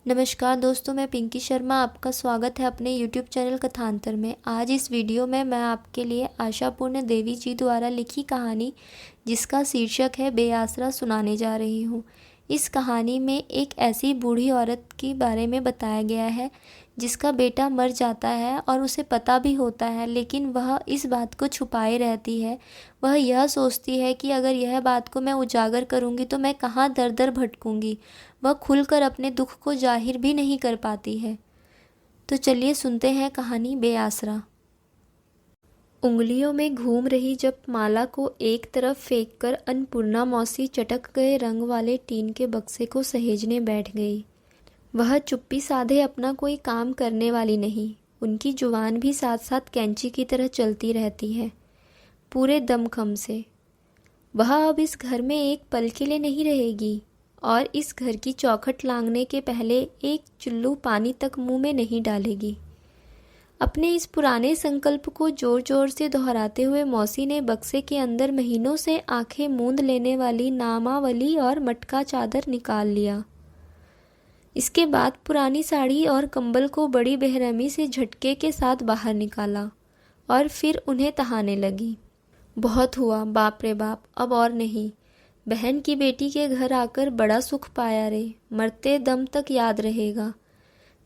नमस्कार दोस्तों, मैं पिंकी शर्मा। आपका स्वागत है अपने यूट्यूब चैनल कथांतर में। आज इस वीडियो में मैं आपके लिए आशापूर्ण देवी जी द्वारा लिखी कहानी जिसका शीर्षक है बेआसरा सुनाने जा रही हूँ। इस कहानी में एक ऐसी बूढ़ी औरत के बारे में बताया गया है जिसका बेटा मर जाता है और उसे पता भी होता है, लेकिन वह इस बात को छुपाए रहती है। वह यह सोचती है कि अगर यह बात को मैं उजागर करूँगी तो मैं कहाँ दर दर भटकूँगी। वह खुलकर अपने दुख को जाहिर भी नहीं कर पाती है। तो चलिए सुनते हैं कहानी बेआसरा। उंगलियों में घूम रही जप माला को एक तरफ फेंककर अन्नपूर्णा मौसी चटक गए रंग वाले टीन के बक्से को सहेजने बैठ गई। वह चुप्पी साधे अपना कोई काम करने वाली नहीं। उनकी जुबान भी साथ साथ कैंची की तरह चलती रहती है, पूरे दमखम से। वह अब इस घर में एक पल के लिए नहीं रहेगी और इस घर की चौखट लांघने के पहले एक चुल्लू पानी तक मुंह में नहीं डालेगी। अपने इस पुराने संकल्प को जोर जोर से दोहराते हुए मौसी ने बक्से के अंदर महीनों से आंखें मूंद लेने वाली नामावली और मटका चादर निकाल लिया। इसके बाद पुरानी साड़ी और कंबल को बड़ी बेरहमी से झटके के साथ बाहर निकाला और फिर उन्हें तहाने लगी। बहुत हुआ, बाप रे बाप, अब और नहीं। बहन की बेटी के घर आकर बड़ा सुख पाया रे, मरते दम तक याद रहेगा।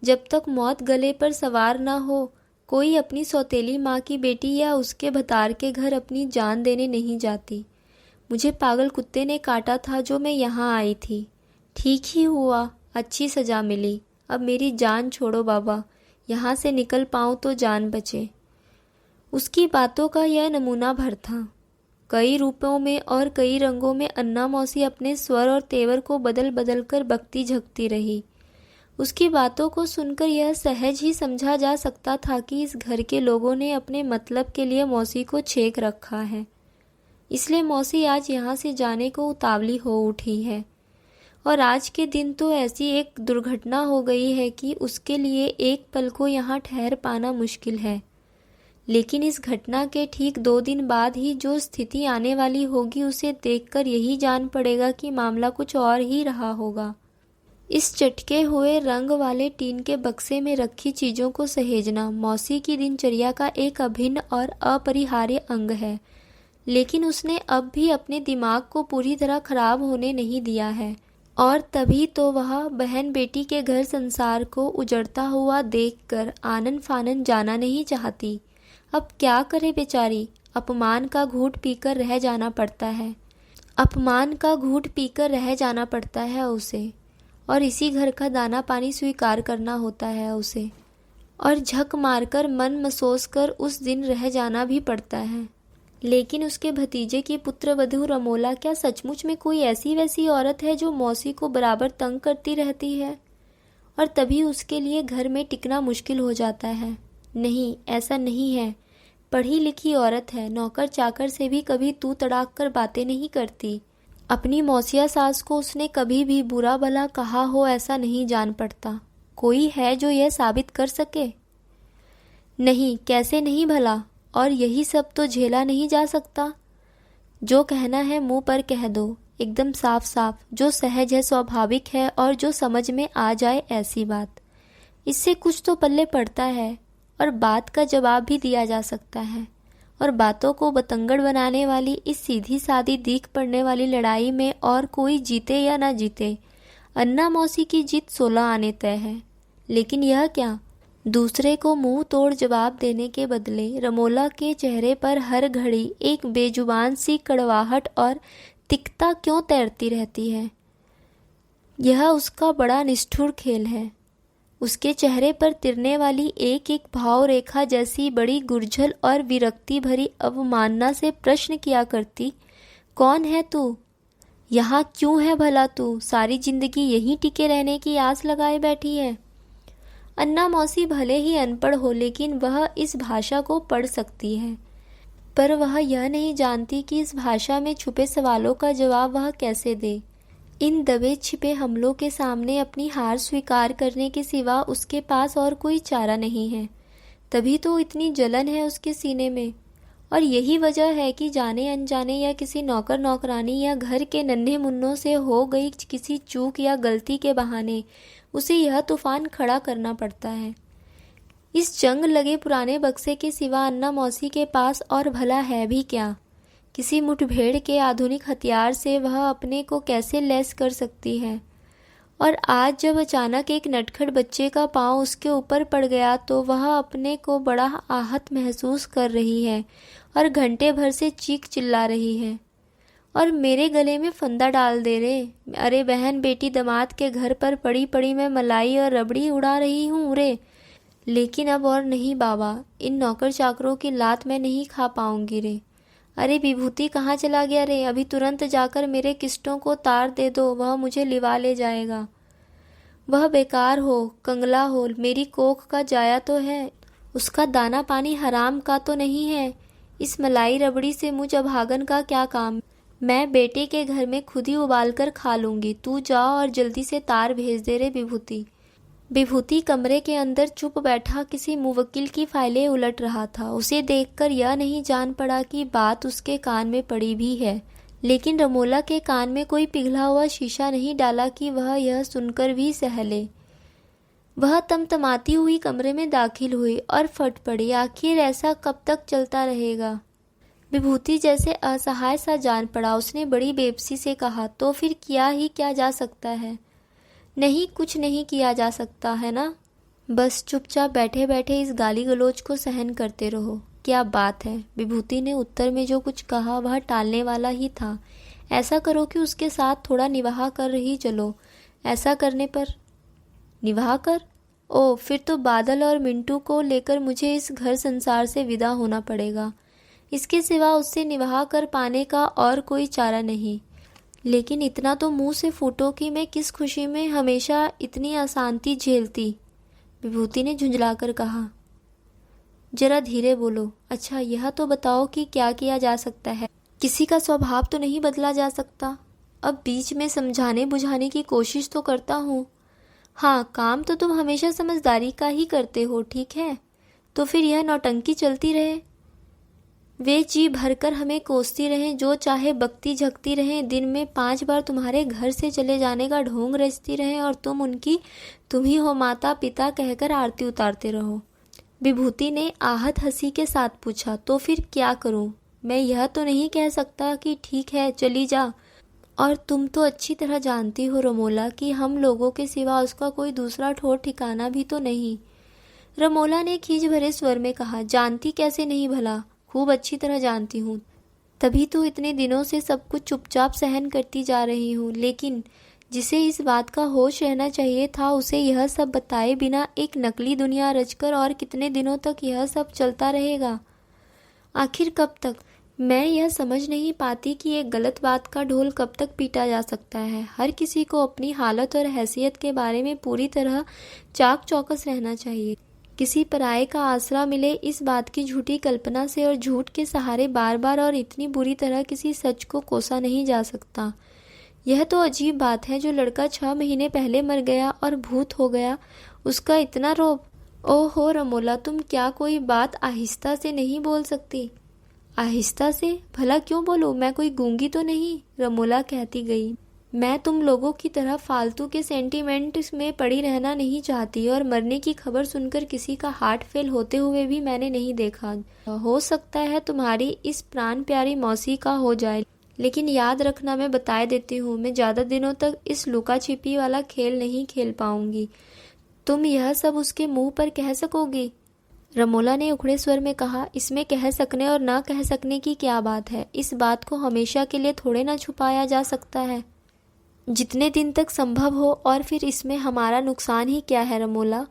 जब तक मौत गले पर सवार ना हो, कोई अपनी सौतेली माँ की बेटी या उसके भतार के घर अपनी जान देने नहीं जाती। मुझे पागल कुत्ते ने काटा था जो मैं यहाँ आई थी। ठीक ही हुआ, अच्छी सजा मिली। अब मेरी जान छोड़ो बाबा, यहाँ से निकल पाऊँ तो जान बचे। उसकी बातों का यह नमूना भर था। कई रूपों में और कई रंगों में अन्ना मौसी अपने स्वर और तेवर को बदल बदल कर बकती झकती रही। उसकी बातों को सुनकर यह सहज ही समझा जा सकता था कि इस घर के लोगों ने अपने मतलब के लिए मौसी को छेक रखा है। इसलिए मौसी आज यहाँ से जाने को उतावली हो उठी है। और आज के दिन तो ऐसी एक दुर्घटना हो गई है कि उसके लिए एक पल को यहाँ ठहर पाना मुश्किल है। लेकिन इस घटना के ठीक 2 दिन बाद ही जो स्थिति आने वाली होगी, उसे देखकर यही जान पड़ेगा कि मामला कुछ और ही रहा होगा। इस चटके हुए रंग वाले टीन के बक्से में रखी चीज़ों को सहेजना मौसी की दिनचर्या का एक अभिन्न और अपरिहार्य अंग है। लेकिन उसने अब भी अपने दिमाग को पूरी तरह खराब होने नहीं दिया है, और तभी तो वह बहन बेटी के घर संसार को उजड़ता हुआ देखकर आनन फानन जाना नहीं चाहती। अब क्या करे बेचारी, अपमान का घूंट पीकर रह जाना पड़ता है। अपमान का घूंट पीकर रह जाना पड़ता है उसे, और इसी घर का दाना पानी स्वीकार करना होता है उसे, और झक मारकर मन मसोस कर उस दिन रह जाना भी पड़ता है। लेकिन उसके भतीजे की पुत्रवधू रमोला क्या सचमुच में कोई ऐसी वैसी औरत है जो मौसी को बराबर तंग करती रहती है, और तभी उसके लिए घर में टिकना मुश्किल हो जाता है? नहीं, ऐसा नहीं है। पढ़ी लिखी औरत है, नौकर चाकर से भी कभी तू तड़ाक कर बातें नहीं करती। अपनी मौसिया सास को उसने कभी भी बुरा भला कहा हो ऐसा नहीं जान पड़ता। कोई है जो यह साबित कर सके? नहीं, कैसे नहीं भला? और यही सब तो झेला नहीं जा सकता। जो कहना है मुंह पर कह दो, एकदम साफ साफ, जो सहज है, स्वाभाविक है और जो समझ में आ जाए ऐसी बात। इससे कुछ तो पल्ले पड़ता है और बात का जवाब भी दिया जा सकता है। और बातों को बतंगड़ बनाने वाली इस सीधी सादी दीख पड़ने वाली लड़ाई में और कोई जीते या ना जीते, अन्ना मौसी की जीत 16 आने तय है। लेकिन यह क्या? दूसरे को मुंह तोड़ जवाब देने के बदले रमोला के चेहरे पर हर घड़ी एक बेजुबान सी कड़वाहट और तिक्तता क्यों तैरती रहती है? यह उसका बड़ा निष्ठुर खेल है। उसके चेहरे पर तिरने वाली एक एक भाव रेखा जैसी बड़ी गुर्झल और विरक्ति भरी अवमानना से प्रश्न किया करती, कौन है तू? यहाँ क्यों है भला तू? सारी जिंदगी यहीं टिके रहने की आस लगाए बैठी है। अन्ना मौसी भले ही अनपढ़ हो, लेकिन वह इस भाषा को पढ़ सकती है। पर वह यह नहीं जानती कि इस भाषा में छुपे सवालों का जवाब वह कैसे दे। इन दबे छिपे हमलों के सामने अपनी हार स्वीकार करने के सिवा उसके पास और कोई चारा नहीं है। तभी तो इतनी जलन है उसके सीने में। और यही वजह है कि जाने अनजाने या किसी नौकर नौकरानी या घर के नन्हे मुन्नों से हो गई किसी चूक या गलती के बहाने उसे यह तूफान खड़ा करना पड़ता है। इस जंग लगे पुराने बक्से के सिवा अन्ना मौसी के पास और भला है भी क्या? किसी मुठभेड़ के आधुनिक हथियार से वह अपने को कैसे लैस कर सकती है? और आज जब अचानक एक नटखट बच्चे का पांव उसके ऊपर पड़ गया तो वह अपने को बड़ा आहत महसूस कर रही है और घंटे भर से चीख चिल्ला रही है, और मेरे गले में फंदा डाल दे रे। अरे बहन बेटी दामाद के घर पर पड़ी पड़ी मैं मलाई और रबड़ी उड़ा रही हूँ रे। लेकिन अब और नहीं बाबा, इन नौकर चाकरों की लात मैं नहीं खा पाऊंगी रे। अरे विभूति कहाँ चला गया रे? अभी तुरंत जाकर मेरे किस्टों को तार दे दो, वह मुझे लिवा ले जाएगा। वह बेकार हो, कंगला हो, मेरी कोख का जाया तो है, उसका दाना पानी हराम का तो नहीं है। इस मलाई रबड़ी से मुझ अभागन का क्या काम? मैं बेटे के घर में खुद ही उबाल कर खा लूंगी। तू जा और जल्दी से तार भेज दे रे विभूति। विभूति कमरे के अंदर चुप बैठा किसी मुवक्किल की फाइलें उलट रहा था। उसे देखकर यह नहीं जान पड़ा कि बात उसके कान में पड़ी भी है, लेकिन रमोला के कान में कोई पिघला हुआ शीशा नहीं डाला कि वह यह सुनकर भी सह ले। वह तमतमाती हुई कमरे में दाखिल हुई और फट पड़ी। आखिर ऐसा कब तक चलता रहेगा? विभूति जैसे असहाय सा जान पड़ा। उसने बड़ी बेबसी से कहा, तो फिर किया ही क्या जा सकता है? नहीं, कुछ नहीं किया जा सकता है ना। बस चुपचाप बैठे बैठे इस गाली गलौज को सहन करते रहो। क्या बात है? विभूति ने उत्तर में जो कुछ कहा वह टालने वाला ही था। ऐसा करो कि उसके साथ थोड़ा निवाह कर ही चलो। ऐसा करने पर निवाह कर? ओ, फिर तो बादल और मिंटू को लेकर मुझे इस घर संसार से विदा होना पड़ेगा। इसके सिवा उससे निवाह कर पाने का और कोई चारा नहीं। लेकिन इतना तो मुंह से फूटो कि मैं किस खुशी में हमेशा इतनी अशांति झेलती। विभूति ने झुंझलाकर कहा, जरा धीरे बोलो। अच्छा, यह तो बताओ कि क्या किया जा सकता है? किसी का स्वभाव तो नहीं बदला जा सकता। अब बीच में समझाने बुझाने की कोशिश तो करता हूँ। हाँ, काम तो तुम हमेशा समझदारी का ही करते हो, ठीक है? तो फिर यह नौटंकी चलती रहे। वे जी भरकर हमें कोसती रहें, जो चाहे बकती झकती रहें, दिन में 5 बार तुम्हारे घर से चले जाने का ढोंग रचती रहें और तुम उनकी तुम ही हो माता पिता कहकर आरती उतारते रहो। विभूति ने आहत हंसी के साथ पूछा, तो फिर क्या करूं? मैं यह तो नहीं कह सकता कि ठीक है चली जा। और तुम तो अच्छी तरह जानती हो रमोला कि हम लोगों के सिवा उसका कोई दूसरा ठौर ठिकाना भी तो नहीं। रमोला ने खींच भरे स्वर में कहा, जानती कैसे नहीं भला, खूब अच्छी तरह जानती हूँ। तभी तो इतने दिनों से सब कुछ चुपचाप सहन करती जा रही हूँ। लेकिन जिसे इस बात का होश रहना चाहिए था, उसे यह सब बताए बिना एक नकली दुनिया रचकर और कितने दिनों तक यह सब चलता रहेगा? आखिर कब तक? मैं यह समझ नहीं पाती कि एक गलत बात का ढोल कब तक पीटा जा सकता है। हर किसी को अपनी हालत और हैसियत के बारे में पूरी तरह चाक चौकस रहना चाहिए। किसी पराये का आसरा मिले इस बात की झूठी कल्पना से और झूठ के सहारे बार बार और इतनी बुरी तरह किसी सच को कोसा नहीं जा सकता। यह तो अजीब बात है, जो लड़का 6 महीने पहले मर गया और भूत हो गया, उसका इतना रोब। ओहो रमोला, तुम क्या कोई बात आहिस्ता से नहीं बोल सकती? आहिस्ता से? भला क्यों बोलूं? मैं कोई गूंगी तो नहीं, रमोला कहती गई। मैं तुम लोगों की तरह फालतू के सेंटीमेंट्स में पड़ी रहना नहीं चाहती, और मरने की खबर सुनकर किसी का हार्ट फेल होते हुए भी मैंने नहीं देखा। हो सकता है तुम्हारी इस प्राण प्यारी मौसी का हो जाए, लेकिन याद रखना, मैं बताए देती हूँ, मैं ज्यादा दिनों तक इस लुका छिपी वाला खेल नहीं खेल पाऊंगी। तुम यह सब उसके मुंह पर कह सकोगी? रमोला ने उखड़े स्वर में कहा, इसमें कह सकने और ना कह सकने की क्या बात है? इस बात को हमेशा के लिए थोड़े ना छुपाया जा सकता है। जितने दिन तक संभव हो, और फिर इसमें हमारा नुकसान ही क्या है रमोला?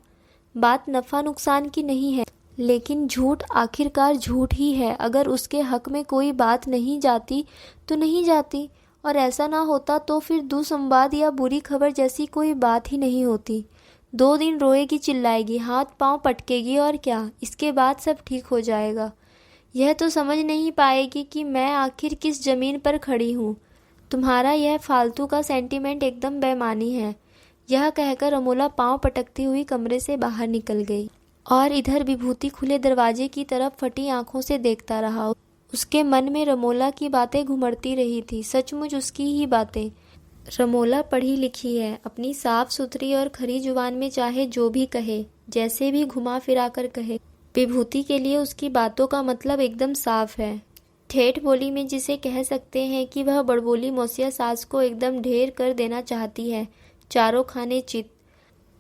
बात नफा नुकसान की नहीं है, लेकिन झूठ आखिरकार झूठ ही है। अगर उसके हक में कोई बात नहीं जाती तो नहीं जाती, और ऐसा ना होता तो फिर दुसंवाद या बुरी खबर जैसी कोई बात ही नहीं होती। 2 दिन रोएगी, चिल्लाएगी, हाथ पांव पटकेगी, और क्या? इसके बाद सब ठीक हो जाएगा। यह तो समझ नहीं पाएगी कि मैं आखिर किस जमीन पर खड़ी हूँ। तुम्हारा यह फालतू का सेंटीमेंट एकदम बेमानी है। यह कहकर रमोला पांव पटकती हुई कमरे से बाहर निकल गई, और इधर विभूति खुले दरवाजे की तरफ फटी आंखों से देखता रहा। उसके मन में रमोला की बातें घुमड़ती रही थी, सचमुच उसकी ही बातें। रमोला पढ़ी लिखी है, अपनी साफ सुथरी और खरी जुबान में चाहे जो भी कहे, जैसे भी घुमा फिरा कर कहे, विभूति के लिए उसकी बातों का मतलब एकदम साफ है। ठेठ बोली में जिसे कह सकते हैं कि वह बड़बोली मौसिया सास को एकदम ढेर कर देना चाहती है, चारों खाने चित।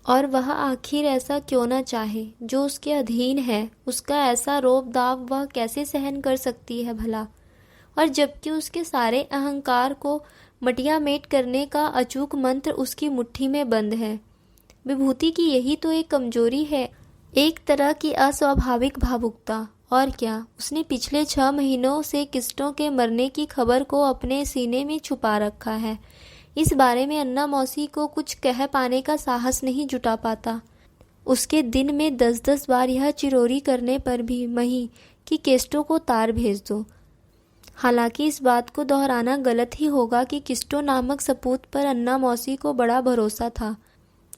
और वह आखिर ऐसा क्यों ना चाहे, जो उसके अधीन है, उसका ऐसा रोब दाव वह कैसे सहन कर सकती है भला। और जबकि उसके सारे अहंकार को मटिया मेट करने का अचूक मंत्र उसकी मुट्ठी में बंद है। विभूति की यही तो एक कमजोरी है, एक तरह की अस्वाभाविक भावुकता। और क्या, उसने पिछले 6 महीनों से किस्टों के मरने की खबर को अपने सीने में छुपा रखा है। इस बारे में अन्ना मौसी को कुछ कह पाने का साहस नहीं जुटा पाता। उसके दिन में 10-10 बार यह चिरोरी करने पर भी मही कि किस्टों को तार भेज दो। हालांकि इस बात को दोहराना गलत ही होगा कि किस्टो नामक सपूत पर अन्ना मौसी को बड़ा भरोसा था।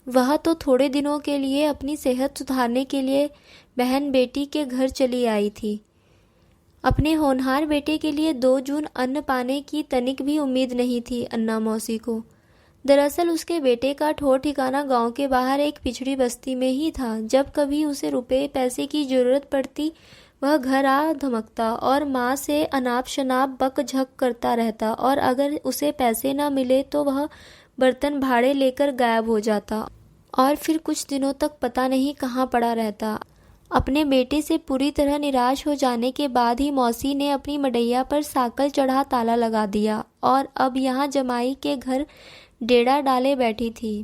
वह तो थोड़े दिनों के लिए अपनी सेहत सुधारने के लिए बहन बेटी के घर चली आई थी। अपने होनहार बेटे के लिए 2 जून अन्न पाने की तनिक भी उम्मीद नहीं थी अन्ना मौसी को। दरअसल उसके बेटे का ठौर ठिकाना गांव के बाहर एक पिछड़ी बस्ती में ही था। जब कभी उसे रुपए पैसे की जरूरत पड़ती, वह घर आ धमकता और माँ से अनाप शनाप बक झक करता रहता, और अगर उसे पैसे न मिले तो वह बर्तन भाड़े लेकर गायब हो जाता और फिर कुछ दिनों तक पता नहीं कहाँ पड़ा रहता। अपने बेटे से पूरी तरह निराश हो जाने के बाद ही मौसी ने अपनी मडैया पर साकल चढ़ा ताला लगा दिया और अब यहाँ जमाई के घर डेरा डाले बैठी थी।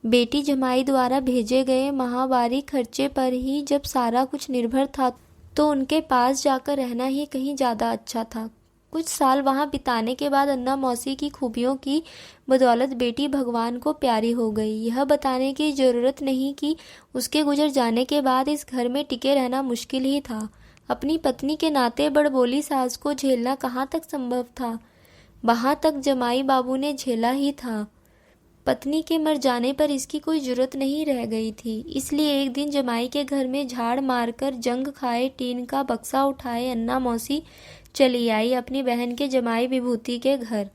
बेटी जमाई द्वारा भेजे गए माहवारी खर्चे पर ही जब सारा कुछ निर्भर था, तो उनके पास जाकर रहना ही कहीं ज़्यादा अच्छा था। कुछ साल वहाँ बिताने के बाद अन्ना मौसी की खूबियों की बदौलत बेटी भगवान को प्यारी हो गई। यह बताने की जरूरत नहीं कि उसके गुजर जाने के बाद इस घर में टिके रहना मुश्किल ही था। अपनी पत्नी के नाते बड़बोली सास को झेलना कहाँ तक संभव था, वहाँ तक जमाई बाबू ने झेला ही था। पत्नी के मर जाने पर इसकी कोई जरूरत नहीं रह गई थी। इसलिए एक दिन जमाई के घर में झाड़ मारकर जंग खाए टीन का बक्सा उठाए अन्ना मौसी चली आई अपनी बहन के जमाई विभूति के घर।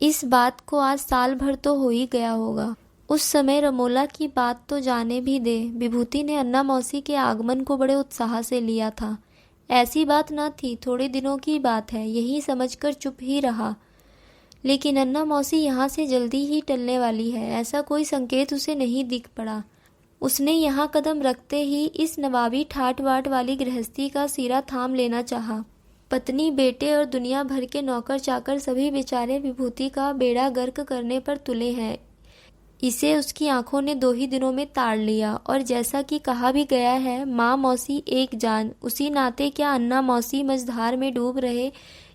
इस बात को आज साल भर तो हो ही गया होगा। उस समय रमोला की बात तो जाने भी दे, विभूति ने अन्ना मौसी के आगमन को बड़े उत्साह से लिया था। ऐसी बात न थी, थोड़े दिनों की बात है, यही समझकर चुप ही रहा। लेकिन अन्ना मौसी यहाँ से जल्दी ही टलने वाली है, ऐसा कोई संकेत उसे नहीं दिख पड़ा। उसने यहाँ कदम रखते ही इस नवाबी ठाट बाट वाली गृहस्थी का सिरा थाम लेना चाहा। पत्नी, बेटे और दुनिया भर के नौकर चाकर सभी बेचारे विभूति का बेड़ा गर्क करने पर तुले हैं। इसे उसकी आंखों ने 2 ही दिनों में ताड़ लिया। और जैसा कि कहा भी गया है, माँ मौसी एक जान, उसी नाते क्या अन्ना मौसी मझधार में डूब रहे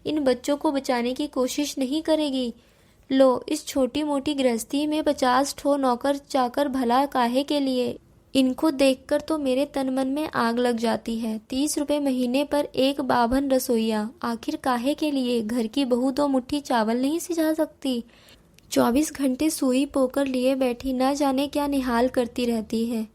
इन बच्चों को बचाने की कोशिश नहीं करेगी? लो, इस छोटी मोटी गृहस्थी में 50 ठो नौकर चाकर भला काहे के लिए? इनको देखकर तो मेरे तन मन में आग लग जाती है। 30 रुपए महीने पर एक बाभन रसोईया, आखिर काहे के लिए? घर की बहू 2 मुट्ठी चावल नहीं सिझा सकती? 24 घंटे सुई पोकर लिए बैठी न जाने क्या निहाल करती रहती है।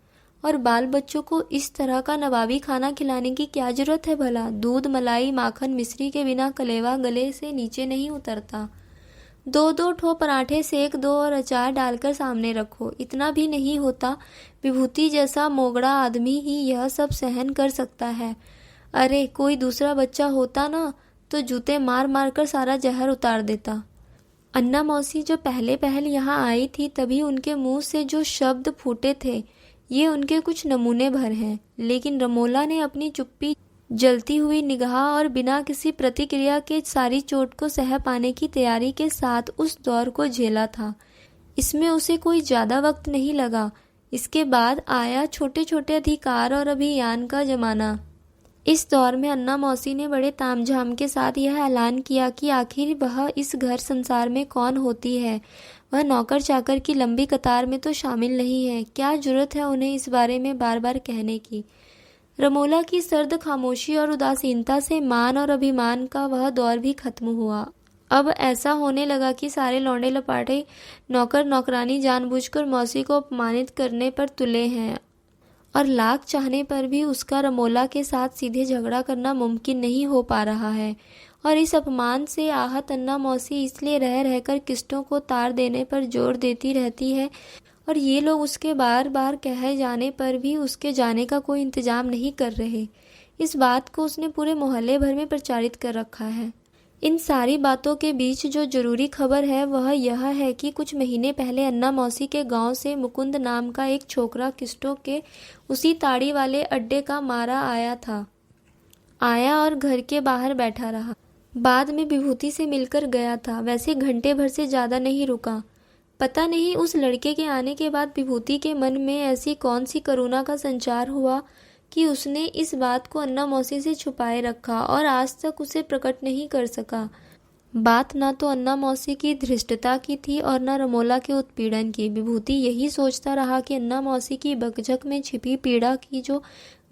और बाल बच्चों को इस तरह का नवाबी खाना खिलाने की क्या जरूरत है भला? दूध, मलाई, माखन, मिश्री के बिना कलेवा गले से नीचे नहीं उतरता। 2-2 ठो पराठे सेक दो और अचार डालकर सामने रखो, इतना भी नहीं होता? विभूति जैसा मोगड़ा आदमी ही यह सब सहन कर सकता है। अरे कोई दूसरा बच्चा होता ना, तो जूते मार मार कर सारा जहर उतार देता। अन्ना मौसी जो पहले पहल यहाँ आई थी, तभी उनके मुंह से जो शब्द फूटे थे, ये उनके कुछ नमूने भर हैं। लेकिन रमोला ने अपनी चुप्पी, जलती हुई निगाह और बिना किसी प्रतिक्रिया के सारी चोट को सह पाने की तैयारी के साथ उस दौर को झेला था। इसमें उसे कोई ज्यादा वक्त नहीं लगा। इसके बाद आया छोटे छोटे अधिकार और अभियान का जमाना। इस दौर में अन्ना मौसी ने बड़े तामझाम के साथ यह ऐलान किया कि आखिर वह इस घर संसार में कौन होती है। वह नौकर चाकर की लंबी कतार में तो शामिल नहीं है। क्या जरूरत है उन्हें इस बारे में बार बार कहने की? रमोला की सर्द खामोशी और उदासीनता से मान और अभिमान का वह दौर भी खत्म हुआ। अब ऐसा होने लगा कि सारे लौंडे लपाटे, नौकर नौकरानी जानबूझकर मौसी को अपमानित करने पर तुले हैं, और लाख चाहने पर भी उसका रमोला के साथ सीधे झगड़ा करना मुमकिन नहीं हो पा रहा है। और इस अपमान से आहत अन्ना मौसी इसलिए रह रहकर किस्तों को तार देने पर जोर देती रहती है, और ये लोग उसके बार बार कहे जाने पर भी उसके जाने का कोई इंतजाम नहीं कर रहे। इस बात को उसने पूरे मोहल्ले भर में प्रचारित कर रखा है। इन सारी बातों के बीच जो जरूरी खबर है वह यह है कि कुछ महीने पहले अन्ना मौसी के गांव से मुकुंद नाम का एक छोकरा किस्तों के उसी ताड़ी वाले अड्डे का मारा आया और घर के बाहर बैठा रहा। बाद में विभूति से मिलकर गया था। वैसे घंटे भर से ज्यादा नहीं रुका। पता नहीं उस लड़के के आने के बाद विभूति के मन में ऐसी कौन सी करुणा का संचार हुआ कि उसने इस बात को अन्ना मौसी से छुपाए रखा और आज तक उसे प्रकट नहीं कर सका। बात ना तो अन्ना मौसी की धृष्टता की थी और न रमोला के उत्पीड़न की। विभूति यही सोचता रहा कि अन्ना मौसी की बकझक में छिपी पीड़ा की जो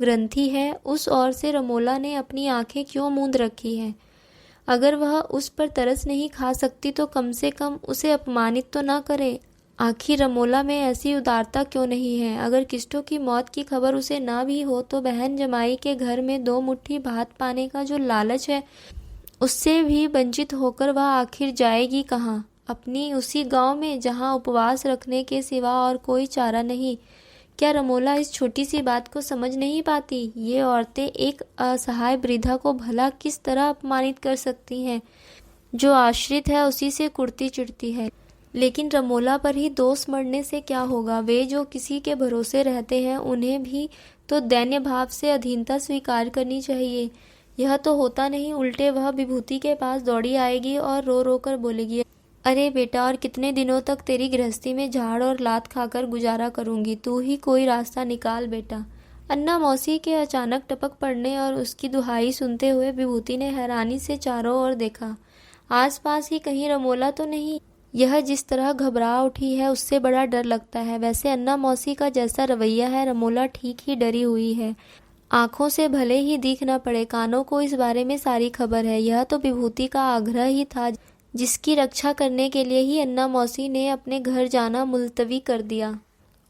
ग्रंथि है उस ओर से रमोला ने अपनी आंखें क्यों मूंद रखी है। अगर वह उस पर तरस नहीं खा सकती तो कम से कम उसे अपमानित तो न करे। आखिर रमोला में ऐसी उदारता क्यों नहीं है। अगर किस्टो की मौत की खबर उसे ना भी हो तो बहन जमाई के घर में 2 मुट्ठी भात पाने का जो लालच है उससे भी वंचित होकर वह आखिर जाएगी कहाँ? अपनी उसी गांव में जहां उपवास रखने के सिवा और कोई चारा नहीं। क्या रमोला इस छोटी सी बात को समझ नहीं पाती? ये औरतें एक असहाय वृद्धा को भला किस तरह अपमानित कर सकती हैं? जो आश्रित है उसी से कुर्ती चिढ़ती है। लेकिन रमोला पर ही दोष मढ़ने से क्या होगा? वे जो किसी के भरोसे रहते हैं उन्हें भी तो दैन्य भाव से अधीनता स्वीकार करनी चाहिए। यह तो होता नहीं, उल्टे वह विभूति के पास दौड़ी आएगी और रो रो कर बोलेगी, अरे बेटा, और कितने दिनों तक तेरी गृहस्थी में झाड़ और लात खाकर गुजारा करूंगी? तू ही कोई रास्ता निकाल बेटा। अन्ना मौसी के अचानक टपक पड़ने और उसकी दुहाई सुनते हुए विभूति ने हैरानी से चारों ओर देखा। आसपास ही कहीं रमोला तो नहीं। यह जिस तरह घबरा उठी है उससे बड़ा डर लगता है। वैसे अन्ना मौसी का जैसा रवैया है रमोला ठीक ही डरी हुई है। आंखों से भले ही दिख न पड़े, कानों को इस बारे में सारी खबर है। यह तो विभूति का आग्रह ही था जिसकी रक्षा करने के लिए ही अन्ना मौसी ने अपने घर जाना मुलतवी कर दिया।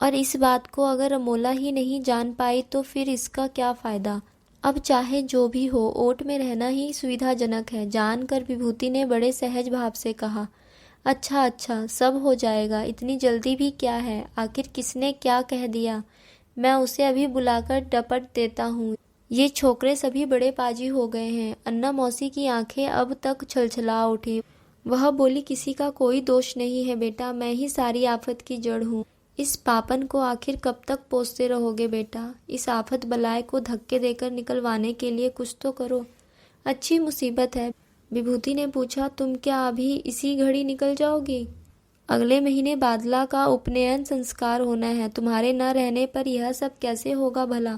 और इस बात को अगर रमोला ही नहीं जान पाई तो फिर इसका क्या फायदा? अब चाहे जो भी हो, ओट में रहना ही सुविधाजनक है। जानकर विभूति ने बड़े सहज भाव से कहा, अच्छा अच्छा, सब हो जाएगा। इतनी जल्दी भी क्या है? आखिर किसने क्या कह दिया? मैं उसे अभी बुलाकर डपट देता हूँ। ये छोकरे सभी बड़े पाजी हो गए हैं। अन्ना मौसी की आंखें अब तक छलछला उठी। वह बोली, किसी का कोई दोष नहीं है बेटा, मैं ही सारी आफत की जड़ हूँ। इस पापन को आखिर कब तक पोसते रहोगे बेटा? इस आफत बलाए को धक्के देकर निकलवाने के लिए कुछ तो करो। अच्छी मुसीबत है। विभूति ने पूछा, तुम क्या अभी इसी घड़ी निकल जाओगी? अगले महीने बादला का उपनयन संस्कार होना है। तुम्हारे न रहने पर यह सब कैसे होगा भला?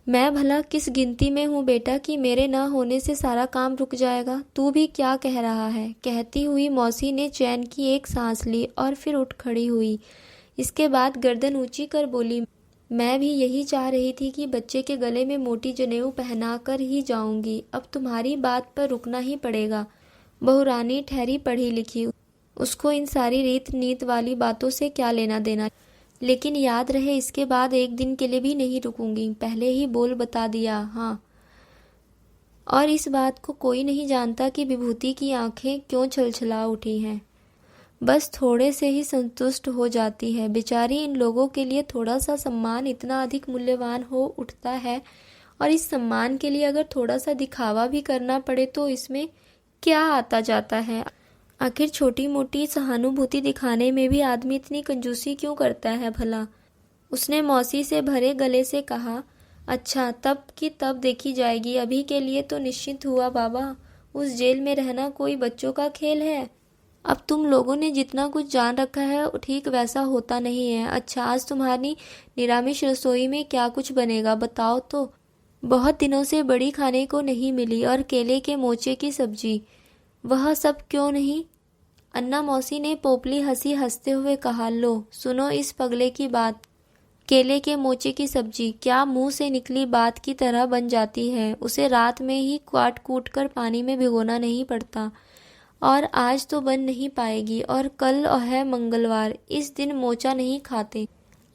मैं भला किस गिनती में हूँ बेटा कि मेरे न होने से सारा काम रुक जाएगा? तू भी क्या कह रहा है? कहती हुई मौसी ने चैन की एक सांस ली और फिर उठ खड़ी हुई। इसके बाद गर्दन ऊंची कर बोली, मैं भी यही चाह रही थी कि बच्चे के गले में मोटी जनेऊ पहना कर ही जाऊंगी। अब तुम्हारी बात पर रुकना ही पड़ेगा। बहुरानी ठहरी पढ़ी लिखी, उसको इन सारी रीत नीत वाली बातों से क्या लेना देना। लेकिन याद रहे, इसके बाद एक दिन के लिए भी नहीं रुकूंगी। पहले ही बोल बता दिया। हाँ। और इस बात को कोई नहीं जानता कि विभूति की आंखें क्यों छलछला उठी हैं। बस थोड़े से ही संतुष्ट हो जाती है। बेचारी इन लोगों के लिए थोड़ा सा सम्मान इतना अधिक मूल्यवान हो उठता है, और इस सम्मान के लिए अगर थोड़ा सा दिखावा भी करना पड़े तो इसमें क्या आता जाता है? आखिर छोटी मोटी सहानुभूति दिखाने में भी आदमी इतनी कंजूसी क्यों करता है भला? उसने मौसी से भरे गले से कहा, अच्छा, तब की तब देखी जाएगी। अभी के लिए तो निश्चिंत हुआ बाबा। उस जेल में रहना कोई बच्चों का खेल है। अब तुम लोगों ने जितना कुछ जान रखा है ठीक वैसा होता नहीं है। अच्छा, आज तुम्हारी निरामिष रसोई में क्या कुछ बनेगा बताओ तो? बहुत दिनों से बड़ी खाने को नहीं मिली, और केले के मोचे की सब्जी। वह सब क्यों नहीं? अन्ना मौसी ने पोपली हंसी हंसते हुए कहा, लो सुनो इस पगले की बात। केले के मोचे की सब्जी क्या मुंह से निकली बात की तरह बन जाती है? उसे रात में ही काट कूट कर पानी में भिगोना नहीं पड़ता। और आज तो बन नहीं पाएगी, और कल है मंगलवार, इस दिन मोचा नहीं खाते।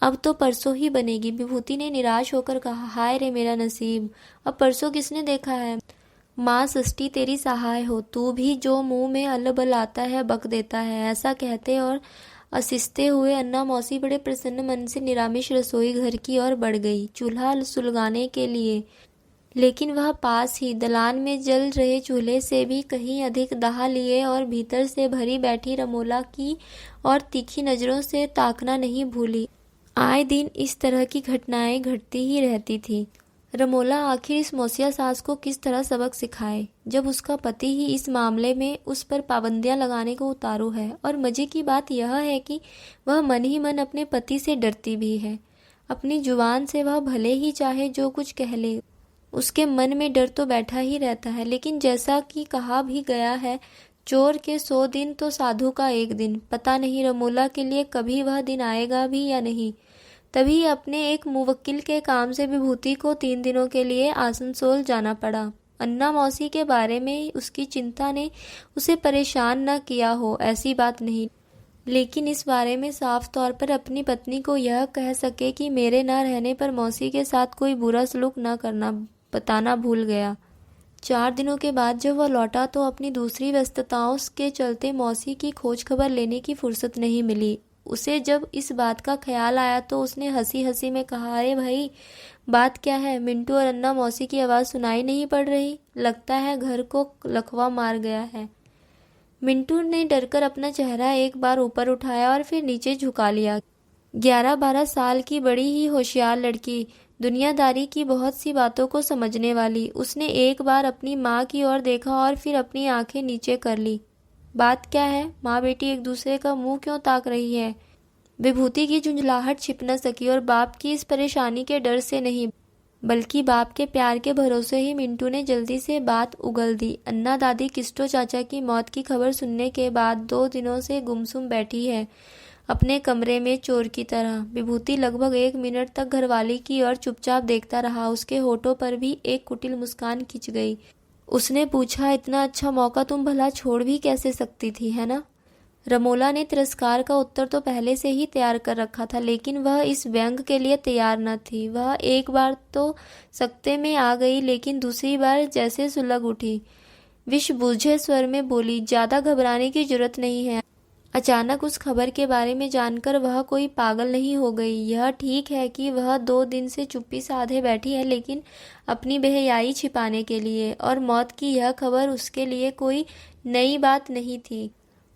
अब तो परसों ही बनेगी। विभूति ने निराश होकर कहा, हाय रे मेरा नसीब, अब परसों किसने देखा है? माँ सृष्टि तेरी सहाय हो, तू भी जो मुंह में अल्ल आता है बक देता है। ऐसा कहते और असिसते हुए अन्ना मौसी बड़े प्रसन्न मन से निरामिष रसोई घर की ओर बढ़ गई, चूल्हा सुलगाने के लिए। लेकिन वह पास ही दलान में जल रहे चूल्हे से भी कहीं अधिक दाह लिए और भीतर से भरी बैठी रमोला की और तीखी नजरों से ताकना नहीं भूली। आए दिन इस तरह की घटनाएं घटती ही रहती थी। रमोला आखिर इस मौसिया सास को किस तरह सबक सिखाए, जब उसका पति ही इस मामले में उस पर पाबंदियां लगाने को उतारू है। और मजे की बात यह है कि वह मन ही मन अपने पति से डरती भी है। अपनी जुबान से वह भले ही चाहे जो कुछ कह ले, उसके मन में डर तो बैठा ही रहता है। लेकिन जैसा कि कहा भी गया है, चोर के 100 दिन तो साधु का 1 दिन। पता नहीं रमोला के लिए कभी वह दिन आएगा भी या नहीं। तभी अपने एक मुवक्किल के काम से विभूति को 3 दिनों के लिए आसनसोल जाना पड़ा। अन्ना मौसी के बारे में उसकी चिंता ने उसे परेशान न किया हो, ऐसी बात नहीं, लेकिन इस बारे में साफ तौर पर अपनी पत्नी को यह कह सके कि मेरे न रहने पर मौसी के साथ कोई बुरा सलूक न करना बताना भूल गया। 4 दिनों के बाद जब वह लौटा तो अपनी दूसरी व्यस्तताओं के चलते मौसी की खोज खबर लेने की फुर्सत नहीं मिली। उसे जब इस बात का ख्याल आया तो उसने हंसी हंसी में कहा, अरे भाई, बात क्या है? मिंटू और अन्ना मौसी की आवाज़ सुनाई नहीं पड़ रही? लगता है घर को लकवा मार गया है। मिंटू ने डरकर अपना चेहरा एक बार ऊपर उठाया और फिर नीचे झुका लिया। 11-12 साल की बड़ी ही होशियार लड़की, दुनियादारी की बहुत सी बातों को समझने वाली, उसने एक बार अपनी माँ की ओर देखा और फिर अपनी आंखें नीचे कर ली। बात क्या है? माँ बेटी एक दूसरे का मुंह क्यों ताक रही है? विभूति की झुंझलाहट छिप न सकी और बाप की इस परेशानी के डर से नहीं, बल्कि बाप के प्यार के भरोसे ही मिंटू ने जल्दी से बात उगल दी। अन्ना दादी किस्टो चाचा की मौत की खबर सुनने के बाद 2 दिनों से गुमसुम बैठी है, अपने कमरे में चोर की तरह। विभूति लगभग 1 मिनट तक घरवाली की ओर चुपचाप देखता रहा। उसके होठों पर भी एक कुटिल मुस्कान खिंच गई। उसने पूछा, इतना अच्छा मौका तुम भला छोड़ भी कैसे सकती थी, है ना? रमोला ने तिरस्कार का उत्तर तो पहले से ही तैयार कर रखा था, लेकिन वह इस व्यंग के लिए तैयार न थी। वह एक बार तो सकते में आ गई, लेकिन दूसरी बार जैसे सुलग उठी। विष बुझे स्वर में बोली, ज्यादा घबराने की जरूरत नहीं है। अचानक उस खबर के बारे में जानकर वह कोई पागल नहीं हो गई। यह ठीक है कि वह 2 दिन से चुप्पी साधे बैठी है, लेकिन अपनी बेहयाई छिपाने के लिए, और मौत की यह खबर उसके लिए कोई नई बात नहीं थी।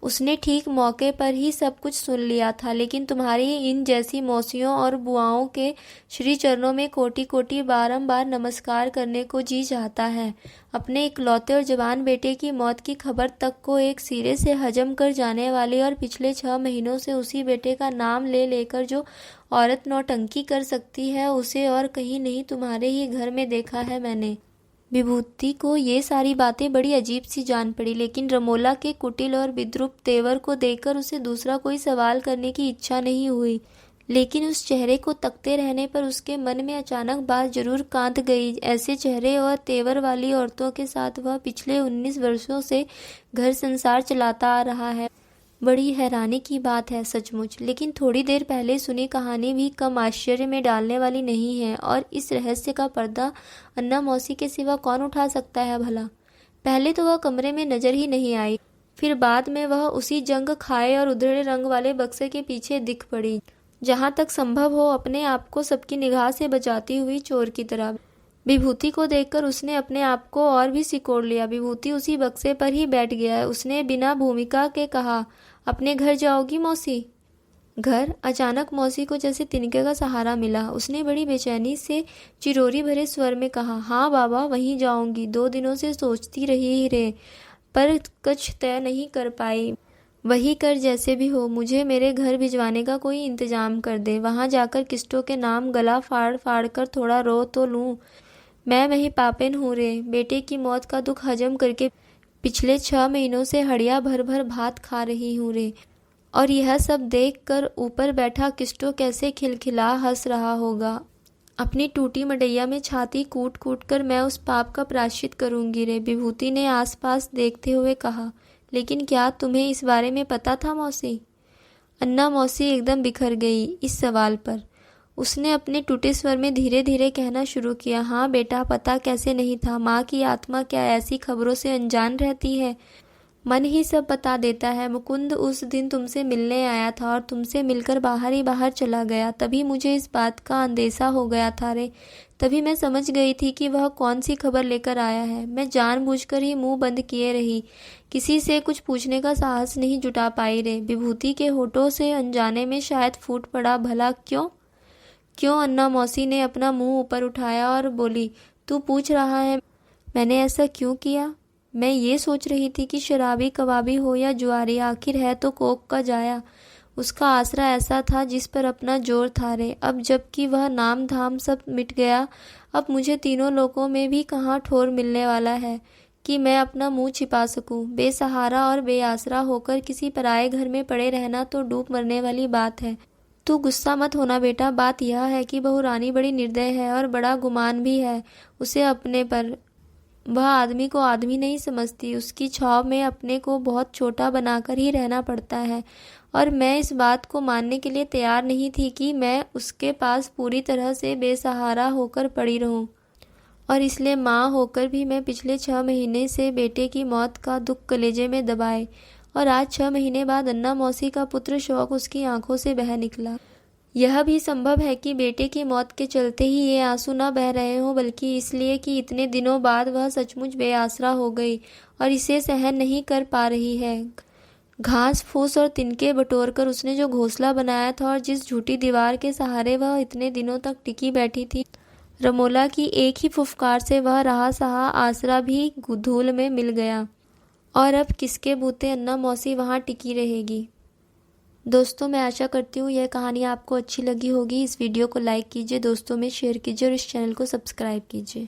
उसने ठीक मौके पर ही सब कुछ सुन लिया था। लेकिन तुम्हारी इन जैसी मौसियों और बुआओं के श्री चरणों में कोटि कोटि बारंबार नमस्कार करने को जी चाहता है। अपने इकलौते और जवान बेटे की मौत की खबर तक को एक सिरे से हजम कर जाने वाली और पिछले 6 महीनों से उसी बेटे का नाम ले लेकर जो औरत नौटंकी कर सकती है, उसे और कहीं नहीं तुम्हारे ही घर में देखा है मैंने। विभूति को ये सारी बातें बड़ी अजीब सी जान पड़ी, लेकिन रमोला के कुटिल और विद्रूप तेवर को देखकर उसे दूसरा कोई सवाल करने की इच्छा नहीं हुई। लेकिन उस चेहरे को तकते रहने पर उसके मन में अचानक बात जरूर कांत गई। ऐसे चेहरे और तेवर वाली औरतों के साथ वह पिछले 19 वर्षों से घर संसार चलाता आ रहा है। बड़ी हैरानी की बात है सचमुच, लेकिन थोड़ी देर पहले सुनी कहानी भी कम आश्चर्य में डालने वाली नहीं है। और इस रहस्य का पर्दा अन्ना मौसी के सिवा कौन उठा सकता है भला? पहले तो वह कमरे में नजर ही नहीं आई, फिर बाद में वह उसी जंग खाए और उधेड़े रंग वाले बक्से के पीछे दिख पड़ी, जहां तक संभव हो अपने आप को सबकी निगाह से बचाती हुई चोर की तरह। विभूति को देखकर उसने अपने आप को और भी सिकोड़ लिया। विभूति उसी बक्से पर ही बैठ गया। उसने बिना भूमिका के कहा, अपने घर जाओगी मौसी? घर? अचानक मौसी को जैसे तिनके का सहारा मिला। उसने बड़ी बेचैनी से चिरोरी भरे स्वर में कहा, हाँ बाबा, वहीं जाऊंगी। 2 दिनों से सोचती रही रे, पर कुछ तय नहीं कर पाई। वही कर, जैसे भी हो मुझे मेरे घर भिजवाने का कोई इंतजाम कर दे। वहां जाकर किस्टों के नाम गला फाड़ फाड़ कर थोड़ा रो तो लूं। मैं वही पापेन हूँ रे। बेटे की मौत का दुख हजम करके पिछले 6 महीनों से हड़िया भर भर भात खा रही हूँ रे। और यह सब देखकर ऊपर बैठा किस्टो कैसे खिलखिला हंस रहा होगा। अपनी टूटी मडैया में छाती कूट कूट कर मैं उस पाप का प्रायश्चित करूंगी रे। विभूति ने आसपास देखते हुए कहा, लेकिन क्या तुम्हें इस बारे में पता था मौसी? अन्ना मौसी एकदम बिखर गई इस सवाल पर। उसने अपने टूटे स्वर में धीरे धीरे कहना शुरू किया, हाँ बेटा, पता कैसे नहीं था। माँ की आत्मा क्या ऐसी खबरों से अनजान रहती है? मन ही सब बता देता है। मुकुंद उस दिन तुमसे मिलने आया था और तुमसे मिलकर बाहर ही बाहर चला गया। तभी मुझे इस बात का अंदेशा हो गया था रे। तभी मैं समझ गई थी कि वह कौन सी खबर लेकर आया है। मैं जानबूझकर ही मुंह बंद किए रही, किसी से कुछ पूछने का साहस नहीं जुटा पाई रे। विभूति के होठों से अनजाने में शायद फूट पड़ा, भला क्यों? क्यों? अन्ना मौसी ने अपना मुंह ऊपर उठाया और बोली, तू पूछ रहा है मैंने ऐसा क्यों किया? मैं ये सोच रही थी कि शराबी कबाबी हो या जुआरी, आखिर है तो कोक का जाया। उसका आसरा ऐसा था जिस पर अपना जोर था रे। अब जबकि वह नाम धाम सब मिट गया, अब मुझे तीनों लोगों में भी कहाँ ठोर मिलने वाला है कि मैं अपना मुंह छिपा सकूं। बेसहारा और बेआसरा होकर किसी पराये घर में पड़े रहना तो डूब मरने वाली बात है। तू गुस्सा मत होना बेटा। बात यह है कि बहू रानी बड़ी निर्दय है और बड़ा गुमान भी है उसे अपने पर। वह आदमी को आदमी नहीं समझती। उसकी छाव में अपने को बहुत छोटा बनाकर ही रहना पड़ता है। और मैं इस बात को मानने के लिए तैयार नहीं थी कि मैं उसके पास पूरी तरह से बेसहारा होकर पड़ी रहूं। और इसलिए माँ होकर भी मैं पिछले 6 महीने से बेटे की मौत का दुख कलेजे में दबाए, और आज 6 महीने बाद अन्ना मौसी का पुत्र शोक उसकी आंखों से बह निकला। यह भी संभव है कि बेटे की मौत के चलते ही ये आंसू न बह रहे हों, बल्कि इसलिए कि इतने दिनों बाद वह सचमुच बेआसरा हो गई और इसे सहन नहीं कर पा रही है। घास फूस और तिनके बटोरकर उसने जो घोंसला बनाया था और जिस झूठी दीवार के सहारे वह इतने दिनों तक टिकी बैठी थी, रमोला की एक ही फुफकार से वह रहा सहा आसरा भी धूल में मिल गया। और अब किसके बूते अन्ना मौसी वहाँ टिकी रहेगी। दोस्तों, मैं आशा करती हूँ यह कहानी आपको अच्छी लगी होगी। इस वीडियो को लाइक कीजिए, दोस्तों में शेयर कीजिए और इस चैनल को सब्सक्राइब कीजिए।